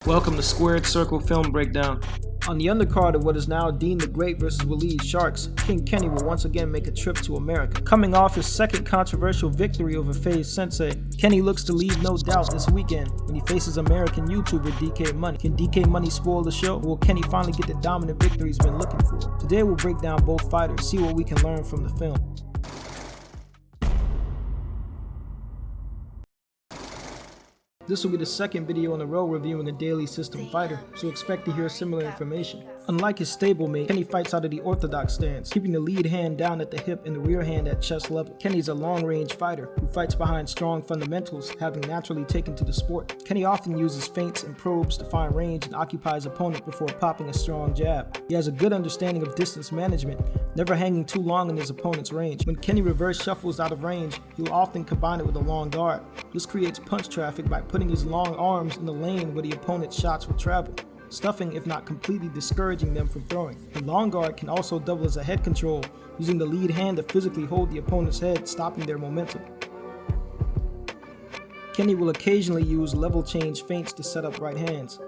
Welcome to Squared Circle Film Breakdown. On the undercard of what is now Dean the Great vs. Waleed Sharks, King Kenny will once again make a trip to America. Coming off his second controversial victory over FaZe Sensei, Kenny looks to leave no doubt this weekend when he faces American YouTuber DK Money. Can DK Money spoil the show, or will Kenny finally get the dominant victory he's been looking for? Today we'll break down both fighters, see what we can learn from the film. This will be the second video in a row reviewing a daily system fighter, so expect to hear similar information. Unlike his stablemate, Kenny fights out of the orthodox stance, keeping the lead hand down at the hip and the rear hand at chest level. Kenny's a long-range fighter who fights behind strong fundamentals, having naturally taken to the sport. Kenny often uses feints and probes to find range and occupy his opponent before popping a strong jab. He has a good understanding of distance management, never hanging too long in his opponent's range. When Kenny reverse shuffles out of range, he will often combine it with a long guard. This creates punch traffic by putting his long arms in the lane where the opponent's shots will travel, stuffing if not completely discouraging them from throwing. The long guard can also double as a head control, using the lead hand to physically hold the opponent's head, stopping their momentum. Kenny will occasionally use level change feints to set up right hands.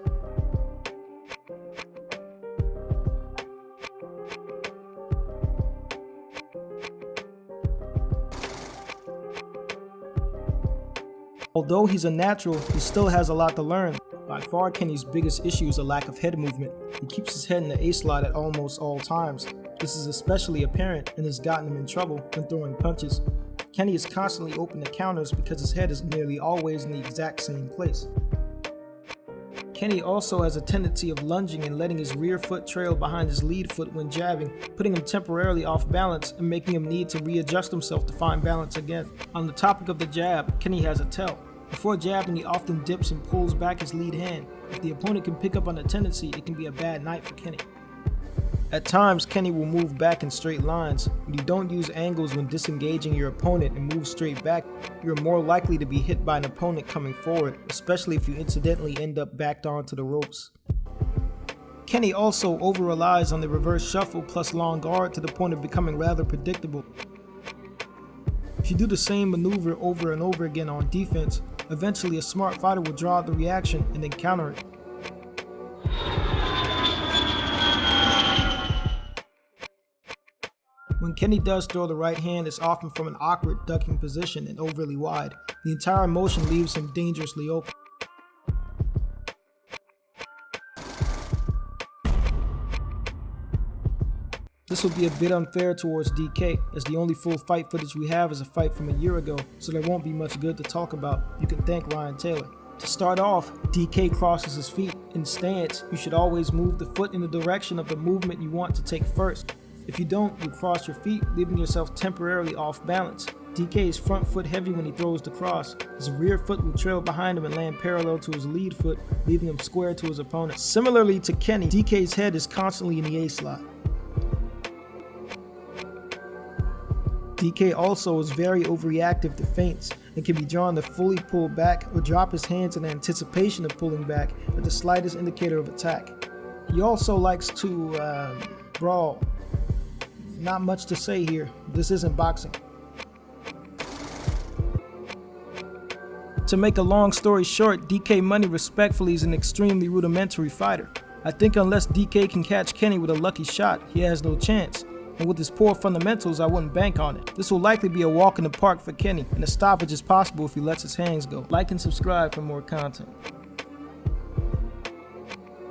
Although he's a natural, he still has a lot to learn. By far, Kenny's biggest issue is a lack of head movement. He keeps his head in the A-slot at almost all times. This is especially apparent and has gotten him in trouble when throwing punches. Kenny is constantly open to counters because his head is nearly always in the exact same place. Kenny also has a tendency of lunging and letting his rear foot trail behind his lead foot when jabbing, putting him temporarily off balance and making him need to readjust himself to find balance again. On the topic of the jab, Kenny has a tell. Before jabbing, he often dips and pulls back his lead hand. If the opponent can pick up on the tendency, it can be a bad night for Kenny. At times, Kenny will move back in straight lines. When you don't use angles when disengaging your opponent and move straight back, you're more likely to be hit by an opponent coming forward, especially if you incidentally end up backed onto the ropes. Kenny also over-relies on the reverse shuffle plus long guard to the point of becoming rather predictable. If you do the same maneuver over and over again on defense, eventually a smart fighter will draw out the reaction and then counter it. When Kenny does throw the right hand, it's often from an awkward ducking position and overly wide. The entire motion leaves him dangerously open. This will be a bit unfair towards DK, as the only full fight footage we have is a fight from a year ago, so there won't be much good to talk about. You can thank Ryan Taylor. To start off, DK crosses his feet. In stance, you should always move the foot in the direction of the movement you want to take first. If you don't, you cross your feet, leaving yourself temporarily off balance. DK is front foot heavy when he throws the cross. His rear foot will trail behind him and land parallel to his lead foot, leaving him square to his opponent. Similarly to Kenny, DK's head is constantly in the A-slot. DK also is very overreactive to feints and can be drawn to fully pull back or drop his hands in anticipation of pulling back at the slightest indicator of attack. He also likes to brawl. Not much to say here. This isn't boxing. To make a long story short, DK Money respectfully is an extremely rudimentary fighter. I think unless DK can catch Kenny with a lucky shot, he has no chance. And with his poor fundamentals, I wouldn't bank on it. This will likely be a walk in the park for Kenny, and a stoppage is possible if he lets his hands go. Like and subscribe for more content.